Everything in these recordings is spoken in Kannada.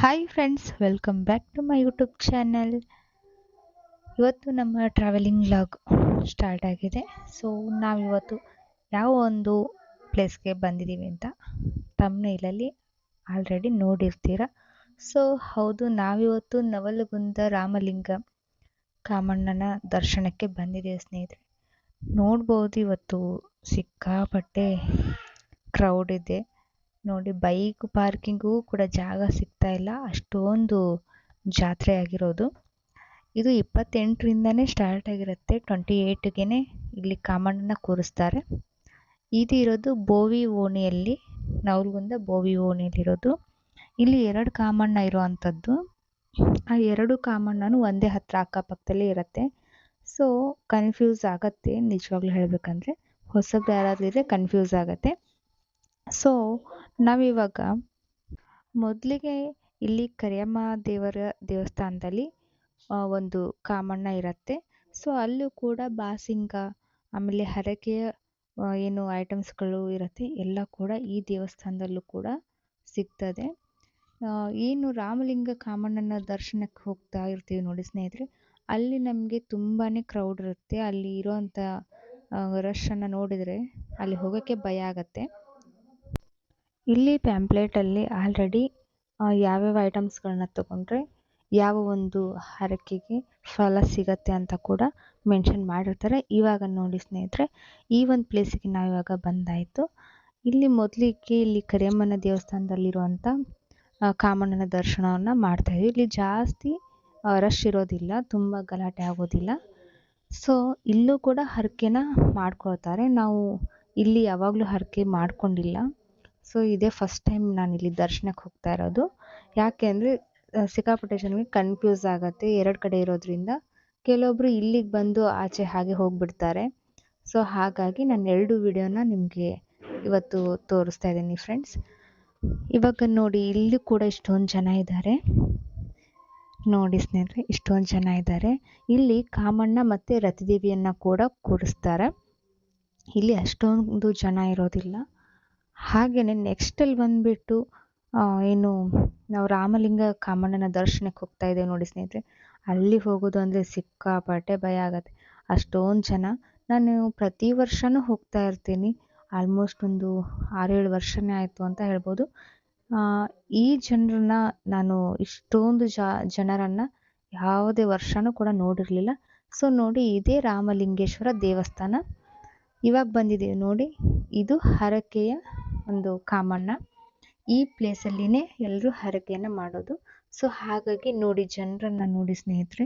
Hi friends, welcome back to my YouTube channel. ಇವತ್ತು ನಮ್ಮ ಟ್ರಾವೆಲಿಂಗ್ ವ್ಲಾಗ್ ಸ್ಟಾರ್ಟ್ ಆಗಿದೆ. ಸೊ ನಾವಿವತ್ತು ಯಾವ ಒಂದು ಪ್ಲೇಸ್ಗೆ ಬಂದಿದ್ದೀವಿ ಅಂತ ತಮ್ನೇಲಲ್ಲಿ ಆಲ್ರೆಡಿ ನೋಡಿರ್ತೀರ. ಸೊ ಹೌದು, ನಾವಿವತ್ತು ನವಲಗುಂದ ರಾಮಲಿಂಗ ಕಾಮಣ್ಣನ ದರ್ಶನಕ್ಕೆ ಬಂದಿದ್ದೀವಿ ಸ್ನೇಹಿತರೆ. ನೋಡ್ಬೋದು, ಇವತ್ತು ಸಿಕ್ಕಾಪಟ್ಟೆ ಕ್ರೌಡ್ ಇದೆ ನೋಡಿ. ಬೈಕ್ ಪಾರ್ಕಿಂಗೂ ಕೂಡ ಜಾಗ ಸಿಗ್ತಾ ಇಲ್ಲ, ಅಷ್ಟೊಂದು ಜಾತ್ರೆ ಆಗಿರೋದು. ಇದು 28ರಿಂದನೇ ಸ್ಟಾರ್ಟ್ ಆಗಿರುತ್ತೆ, 28ಗೆ ಇಲ್ಲಿ ಕಾಮಣ್ಣನ ಕೂರಿಸ್ತಾರೆ. ಇದು ಇರೋದು ಬೋವಿ ಓಣಿಯಲ್ಲಿ, ನವಲಗುಂದ ಬೋವಿ ಓಣಿಯಲ್ಲಿರೋದು. ಇಲ್ಲಿ 2 ಕಾಮಣ್ಣ ಇರುವಂಥದ್ದು. ಆ 2 ಕಾಮಣ್ಣನೂ ಒಂದೇ ಹತ್ರ ಅಕ್ಕಪಕ್ಕದಲ್ಲೇ ಇರುತ್ತೆ. ಸೊ ಕನ್ಫ್ಯೂಸ್ ಆಗತ್ತೆ, ನಿಜವಾಗ್ಲೂ ಹೇಳಬೇಕಂದ್ರೆ. ಹೊಸಬ್ರು ಯಾರಾದ್ರೂ ಇದ್ರೆ ಕನ್ಫ್ಯೂಸ್ ಆಗತ್ತೆ. ಸೊ ನಾವಿವಾಗ ಮೊದಲಿಗೆ ಇಲ್ಲಿ ಕರಿಯಮ್ಮ ದೇವರ ದೇವಸ್ಥಾನದಲ್ಲಿ ಒಂದು ಕಾಮಣ್ಣ ಇರುತ್ತೆ. ಸೊ ಅಲ್ಲೂ ಕೂಡ ಬಾಸಿಂಗ, ಆಮೇಲೆ ಹರಕೆಯ ಏನು ಐಟಮ್ಸ್ಗಳು ಇರುತ್ತೆ ಎಲ್ಲ ಕೂಡ ಈ ದೇವಸ್ಥಾನದಲ್ಲೂ ಕೂಡ ಸಿಗ್ತದೆ. ಏನು ರಾಮಲಿಂಗ ಕಾಮಣ್ಣನ ದರ್ಶನಕ್ಕೆ ಹೋಗ್ತಾ ಇರ್ತೀವಿ ನೋಡಿ ಸ್ನೇಹಿತರೆ, ಅಲ್ಲಿ ನಮಗೆ ತುಂಬಾ ಕ್ರೌಡ್ ಇರುತ್ತೆ. ಅಲ್ಲಿ ಇರೋವಂಥ ರಶನ್ನು ನೋಡಿದರೆ ಅಲ್ಲಿ ಹೋಗೋಕ್ಕೆ ಭಯ ಆಗತ್ತೆ. ಇಲ್ಲಿ ಪ್ಯಾಂಪ್ಲೇಟಲ್ಲಿ ಆಲ್ರೆಡಿ ಯಾವ್ಯಾವ ಐಟಮ್ಸ್ಗಳನ್ನ ತಗೊಂಡ್ರೆ ಯಾವ ಒಂದು ಹರಕೆಗೆ ಫಲ ಸಿಗತ್ತೆ ಅಂತ ಕೂಡ ಮೆನ್ಷನ್ ಮಾಡಿರ್ತಾರೆ. ಇವಾಗ ನೋಡಿ ಸ್ನೇಹಿತರೆ, ಈ ಒಂದು ಪ್ಲೇಸಿಗೆ ನಾವಿವಾಗ ಬಂದಾಯಿತು. ಇಲ್ಲಿ ಮೊದಲಿಗೆ ಇಲ್ಲಿ ಕರಿಯಮ್ಮನ ದೇವಸ್ಥಾನದಲ್ಲಿರುವಂಥ ಕಾಮಣ್ಣನ ದರ್ಶನವನ್ನು ಮಾಡ್ತಾಯಿದ್ವಿ. ಇಲ್ಲಿ ಜಾಸ್ತಿ ರಶ್ ಇರೋದಿಲ್ಲ, ತುಂಬ ಗಲಾಟೆ ಆಗೋದಿಲ್ಲ. ಸೊ ಇಲ್ಲೂ ಕೂಡ ಹರಕೆನ ಮಾಡ್ಕೊಳ್ತಾರೆ. ನಾವು ಇಲ್ಲಿ ಯಾವಾಗಲೂ ಹರಕೆ ಮಾಡ್ಕೊಂಡಿಲ್ಲ. ಸೊ ಇದೇ ಫಸ್ಟ್ ಟೈಮ್ ನಾನು ಇಲ್ಲಿ ದರ್ಶನಕ್ಕೆ ಹೋಗ್ತಾ ಇರೋದು. ಯಾಕೆ ಅಂದರೆ ಸಿಕ್ಕಾಪಟ್ಟೆ ಜನಕ್ಕೆ ಕನ್ಫ್ಯೂಸ್ ಆಗುತ್ತೆ, 2 ಕಡೆ ಇರೋದ್ರಿಂದ. ಕೆಲವೊಬ್ಬರು ಇಲ್ಲಿಗೆ ಬಂದು ಆಚೆ ಹಾಗೆ ಹೋಗಿಬಿಡ್ತಾರೆ. ಸೊ ಹಾಗಾಗಿ ನಾನು 2 ವಿಡಿಯೋನ ನಿಮಗೆ ಇವತ್ತು ತೋರಿಸ್ತಾ ಇದ್ದೀನಿ ಫ್ರೆಂಡ್ಸ್. ಇವಾಗ ನೋಡಿ, ಇಲ್ಲಿ ಕೂಡ ಇಷ್ಟೊಂದು ಜನ ಇದ್ದಾರೆ ನೋಡಿ ಸ್ನೇಹಿತರೆ, ಇಷ್ಟೊಂದು ಜನ ಇದ್ದಾರೆ. ಇಲ್ಲಿ ಕಾಮಣ್ಣ ಮತ್ತು ರತಿದೇವಿಯನ್ನು ಕೂಡ ಕೂರಿಸ್ತಾರೆ. ಇಲ್ಲಿ ಅಷ್ಟೊಂದು ಜನ ಇರೋದಿಲ್ಲ. ಹಾಗೆಯೇ ನೆಕ್ಸ್ಟಲ್ಲಿ ಬಂದುಬಿಟ್ಟು ಏನು ನಾವು ರಾಮಲಿಂಗ ಕಾಮಣ್ಣನ ದರ್ಶನಕ್ಕೆ ಹೋಗ್ತಾ ಇದ್ದೇವೆ ನೋಡಿ ಸ್ನೇಹಿತರೆ. ಅಲ್ಲಿ ಹೋಗೋದು ಅಂದರೆ ಸಿಕ್ಕಾಪಟ್ಟೆ ಭಯ ಆಗುತ್ತೆ, ಅಷ್ಟೊಂದು ಜನ. ನಾನು ಪ್ರತಿ ವರ್ಷವೂ ಹೋಗ್ತಾ ಇರ್ತೀನಿ, ಆಲ್ಮೋಸ್ಟ್ ಒಂದು 6-7 ವರ್ಷನೇ ಆಯಿತು ಅಂತ ಹೇಳ್ಬೋದು. ಈ ಜನರನ್ನ ನಾನು ಇಷ್ಟೊಂದು ಜನರನ್ನು ಯಾವುದೇ ವರ್ಷವೂ ಕೂಡ ನೋಡಿರಲಿಲ್ಲ. ಸೊ ನೋಡಿ, ಇದೇ ರಾಮಲಿಂಗೇಶ್ವರ ದೇವಸ್ಥಾನ. ಇವಾಗ ಬಂದಿದ್ದೀವಿ ನೋಡಿ, ಇದು ಹರಕೆಯ ಒಂದು ಕಾಮಣ್ಣ. ಈ ಪ್ಲೇಸಲ್ಲಿನೇ ಎಲ್ಲರೂ ಹರಕೆಯನ್ನು ಮಾಡೋದು. ಸೊ ಹಾಗಾಗಿ ನೋಡಿ, ಜನರನ್ನು ನೋಡಿ ಸ್ನೇಹಿತರೆ,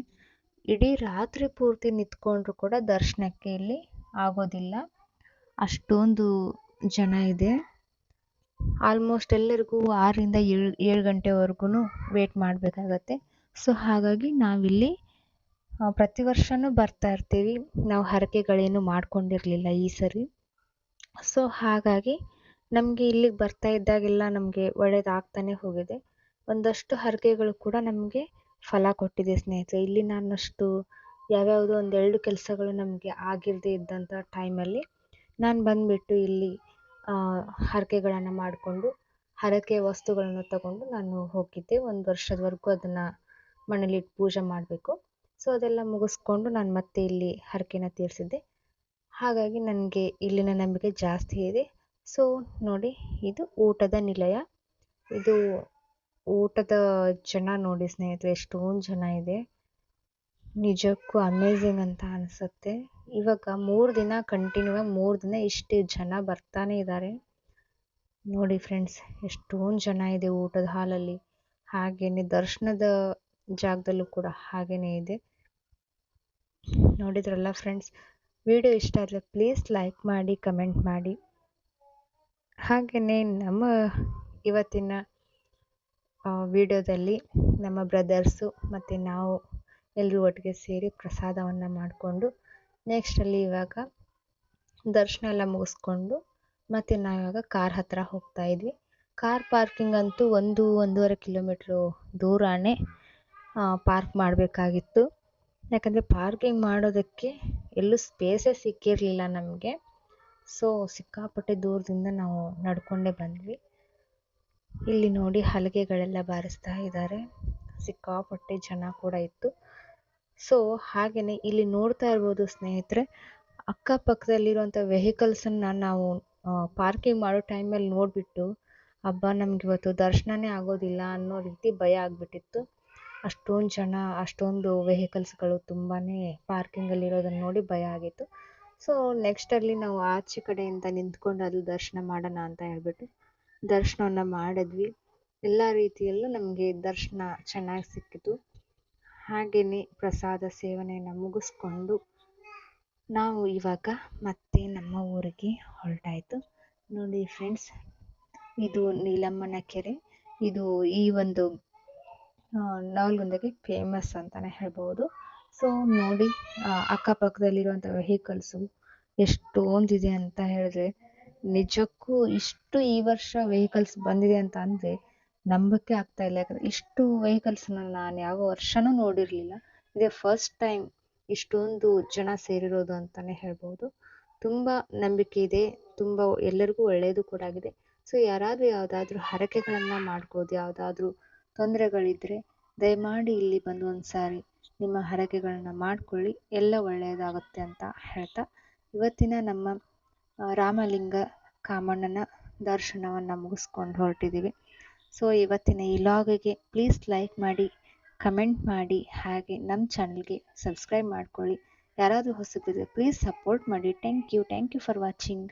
ಇಡೀ ರಾತ್ರಿ ಪೂರ್ತಿ ನಿಂತ್ಕೊಂಡ್ರು ಕೂಡ ದರ್ಶನಕ್ಕೆ ಇಲ್ಲಿ ಆಗೋದಿಲ್ಲ, ಅಷ್ಟೊಂದು ಜನ ಇದೆ. ಆಲ್ಮೋಸ್ಟ್ ಎಲ್ಲರಿಗೂ 6ರಿಂದ 7 ಗಂಟೆವರೆಗೂ ವೇಟ್ ಮಾಡಬೇಕಾಗತ್ತೆ. ಸೊ ಹಾಗಾಗಿ ನಾವಿಲ್ಲಿ ಪ್ರತಿ ವರ್ಷವೂ ಬರ್ತಾ ಇರ್ತೀವಿ. ನಾವು ಹರಕೆಗಳೇನು ಮಾಡ್ಕೊಂಡಿರಲಿಲ್ಲ ಈ ಸರಿ. ಸೊ ಹಾಗಾಗಿ ನಮಗೆ ಇಲ್ಲಿಗೆ ಬರ್ತಾ ಇದ್ದಾಗೆಲ್ಲ ನಮಗೆ ಒಳ್ಳೆಯದಾಗ್ತಾನೆ ಹೋಗಿದೆ. ಒಂದಷ್ಟು ಹರಕೆಗಳು ಕೂಡ ನಮಗೆ ಫಲ ಕೊಟ್ಟಿದೆ ಸ್ನೇಹಿತರೆ. ಇಲ್ಲಿ ನಾನಷ್ಟು ಯಾವ್ಯಾವುದೋ 1-2 ಕೆಲಸಗಳು ನಮಗೆ ಆಗಿರದೇ ಇದ್ದಂಥ ಟೈಮಲ್ಲಿ ನಾನು ಬಂದುಬಿಟ್ಟು ಇಲ್ಲಿ ಹರಕೆಗಳನ್ನು ಮಾಡಿಕೊಂಡು ಹರಕೆ ವಸ್ತುಗಳನ್ನು ತಗೊಂಡು ನಾನು ಹೋಗಿದ್ದೆ. 1 ವರ್ಷದವರೆಗೂ ಅದನ್ನು ಮನೇಲಿಟ್ಟು ಪೂಜೆ ಮಾಡಬೇಕು. ಸೊ ಅದೆಲ್ಲ ಮುಗಿಸ್ಕೊಂಡು ನಾನು ಮತ್ತೆ ಇಲ್ಲಿ ಹರಕೆನ ತೀರಿಸಿದ್ದೆ. ಹಾಗಾಗಿ ನನಗೆ ಇಲ್ಲಿನ ನಂಬಿಕೆ ಜಾಸ್ತಿ ಇದೆ. ಸೊ ನೋಡಿ, ಇದು ಊಟದ ನಿಲಯ. ಇದು ಊಟದ ಜನ ನೋಡಿ ಸ್ನೇಹಿತರೆ, ಎಷ್ಟೊಂದು ಜನ ಇದೆ, ನಿಜಕ್ಕೂ ಅಮೇಝಿಂಗ್ ಅಂತ ಅನಿಸುತ್ತೆ. ಇವಾಗ 3 ದಿನ ಕಂಟಿನ್ಯೂ 3 ದಿನ ಇಷ್ಟು ಜನ ಬರ್ತಾನೆ ಇದ್ದಾರೆ ನೋಡಿ ಫ್ರೆಂಡ್ಸ್, ಎಷ್ಟೊಂದು ಜನ ಇದೆ ಊಟದ ಹಾಲಲ್ಲಿ. ಹಾಗೆಯೇ ದರ್ಶನದ ಜಾಗದಲ್ಲೂ ಕೂಡ ಹಾಗೆಯೇ ಇದೆ. ನೋಡಿದ್ರಲ್ಲ ಫ್ರೆಂಡ್ಸ್, ವಿಡಿಯೋ ಇಷ್ಟ ಆದರೆ ಪ್ಲೀಸ್ ಲೈಕ್ ಮಾಡಿ, ಕಮೆಂಟ್ ಮಾಡಿ. ಹಾಗೆಯೇ ನಮ್ಮ ಇವತ್ತಿನ ವಿಡಿಯೋದಲ್ಲಿ ನಮ್ಮ ಬ್ರದರ್ಸು ಮತ್ತು ನಾವು ಎಲ್ಲರೂ ಒಟ್ಟಿಗೆ ಸೇರಿ ಪ್ರಸಾದವನ್ನು ಮಾಡಿಕೊಂಡು ನೆಕ್ಸ್ಟಲ್ಲಿ ಇವಾಗ ದರ್ಶನ ಎಲ್ಲ ಮುಗಿಸ್ಕೊಂಡು ಮತ್ತು ನಾವಿವಾಗ ಕಾರ್ ಹತ್ರ ಹೋಗ್ತಾ ಇದ್ವಿ. ಕಾರ್ ಪಾರ್ಕಿಂಗ್ ಅಂತೂ 1-1.5 ಕಿಲೋಮೀಟ್ರು ದೂರನೇ ಪಾರ್ಕ್ ಮಾಡಬೇಕಾಗಿತ್ತು. ಯಾಕಂದರೆ ಪಾರ್ಕಿಂಗ್ ಮಾಡೋದಕ್ಕೆ ಎಲ್ಲೂ ಸ್ಪೇಸೇ ಸಿಕ್ಕಿರಲಿಲ್ಲ ನಮಗೆ. ಸೊ ಸಿಕ್ಕಾಪಟ್ಟೆ ದೂರದಿಂದ ನಾವು ನಡ್ಕೊಂಡೇ ಬಂದ್ವಿ. ಇಲ್ಲಿ ನೋಡಿ ಹಲಗೆಗಳೆಲ್ಲ ಬಾರಿಸ್ತಾ ಇದ್ದಾರೆ. ಸಿಕ್ಕಾಪಟ್ಟೆ ಜನ ಕೂಡ ಇತ್ತು. ಸೊ ಹಾಗೆಯೇ ಇಲ್ಲಿ ನೋಡ್ತಾ ಇರ್ಬೋದು ಸ್ನೇಹಿತರೆ, ಅಕ್ಕಪಕ್ಕದಲ್ಲಿರುವಂಥ ವೆಹಿಕಲ್ಸನ್ನು ನಾವು ಪಾರ್ಕಿಂಗ್ ಮಾಡೋ ಟೈಮಲ್ಲಿ ನೋಡಿಬಿಟ್ಟು ಹಬ್ಬ ನಮ್ಗೆ ಇವತ್ತು ದರ್ಶನನೇ ಆಗೋದಿಲ್ಲ ಅನ್ನೋ ರೀತಿ ಭಯ ಆಗಿಬಿಟ್ಟಿತ್ತು. ಅಷ್ಟೊಂದು ಜನ, ಅಷ್ಟೊಂದು ವೆಹಿಕಲ್ಸ್ಗಳು ತುಂಬಾ ಪಾರ್ಕಿಂಗಲ್ಲಿರೋದನ್ನು ನೋಡಿ ಭಯ ಆಗಿತ್ತು. ಸೊ ನೆಕ್ಸ್ಟಲ್ಲಿ ನಾವು ಆಚೆ ಕಡೆಯಿಂದ ನಿಂತ್ಕೊಂಡು ಅದು ದರ್ಶನ ಮಾಡೋಣ ಅಂತ ಹೇಳ್ಬಿಟ್ಟು ದರ್ಶನವನ್ನು ಮಾಡಿದ್ವಿ. ಎಲ್ಲ ರೀತಿಯಲ್ಲೂ ನಮಗೆ ದರ್ಶನ ಚೆನ್ನಾಗಿ ಸಿಕ್ಕಿತು. ಹಾಗೆಯೇ ಪ್ರಸಾದ ಸೇವನೆಯನ್ನು ಮುಗಿಸ್ಕೊಂಡು ನಾವು ಇವಾಗ ಮತ್ತೆ ನಮ್ಮ ಊರಿಗೆ ಹೊರಟಾಯಿತು. ನೋಡಿ ಫ್ರೆಂಡ್ಸ್, ಇದು ನೀಲಮ್ಮನ ಕೆರೆ. ಇದು ಈ ಒಂದು ನವಲಗುಂದಗೆ ಫೇಮಸ್ ಅಂತಲೇ ಹೇಳ್ಬೋದು. ಸೊ ನೋಡಿ, ಅಕ್ಕಪಕ್ಕದಲ್ಲಿರುವಂಥ ವೆಹಿಕಲ್ಸು ಎಷ್ಟೊಂದಿದೆ ಅಂತ ಹೇಳಿದ್ರೆ, ನಿಜಕ್ಕೂ ಇಷ್ಟು ಈ ವರ್ಷ ವೆಹಿಕಲ್ಸ್ ಬಂದಿದೆ ಅಂತ ಅಂದರೆ ನಂಬಕ್ಕೆ ಆಗ್ತಾ ಇಲ್ಲ. ಯಾಕಂದರೆ ಇಷ್ಟು ವೆಹಿಕಲ್ಸ್ನ ನಾನು ಯಾವ ವರ್ಷವೂ ನೋಡಿರಲಿಲ್ಲ. ಇದೇ ಫಸ್ಟ್ ಟೈಮ್ ಇಷ್ಟೊಂದು ಜನ ಸೇರಿರೋದು ಅಂತಲೇ ಹೇಳ್ಬೋದು. ತುಂಬ ನಂಬಿಕೆ ಇದೆ, ತುಂಬ ಎಲ್ಲರಿಗೂ ಒಳ್ಳೆಯದು ಕೂಡ ಆಗಿದೆ. ಸೊ ಯಾರಾದರೂ ಯಾವುದಾದ್ರೂ ಹರಕೆಗಳನ್ನು ಮಾಡ್ಬೋದು, ಯಾವುದಾದ್ರೂ ತೊಂದರೆಗಳಿದ್ದರೆ ದಯಮಾಡಿ ಇಲ್ಲಿ ಬಂದು ಒಂದು ಸಾರಿ ನಿಮ್ಮ ಹರಕೆಗಳನ್ನ ಮಾಡಿಕೊಳ್ಳಿ, ಎಲ್ಲ ಒಳ್ಳೆಯದಾಗುತ್ತೆ ಅಂತ ಹೇಳ್ತಾ ಇವತ್ತಿನ ನಮ್ಮ ರಾಮಲಿಂಗ ಕಾಮಣ್ಣನ ದರ್ಶನವನ್ನು ಮುಗಿಸ್ಕೊಂಡು ಹೊರಟಿದ್ದೀವಿ. ಸೊ ಇವತ್ತಿನ ಈ ಲಾಗಿಗೆ ಪ್ಲೀಸ್ ಲೈಕ್ ಮಾಡಿ, ಕಮೆಂಟ್ ಮಾಡಿ, ಹಾಗೆ ನಮ್ಮ ಚಾನಲ್ಗೆ ಸಬ್ಸ್ಕ್ರೈಬ್ ಮಾಡ್ಕೊಳ್ಳಿ. ಯಾರಾದರೂ ಹೊಸಬರಿದ್ರೆ ಪ್ಲೀಸ್ ಸಪೋರ್ಟ್ ಮಾಡಿ. Thank you for watching.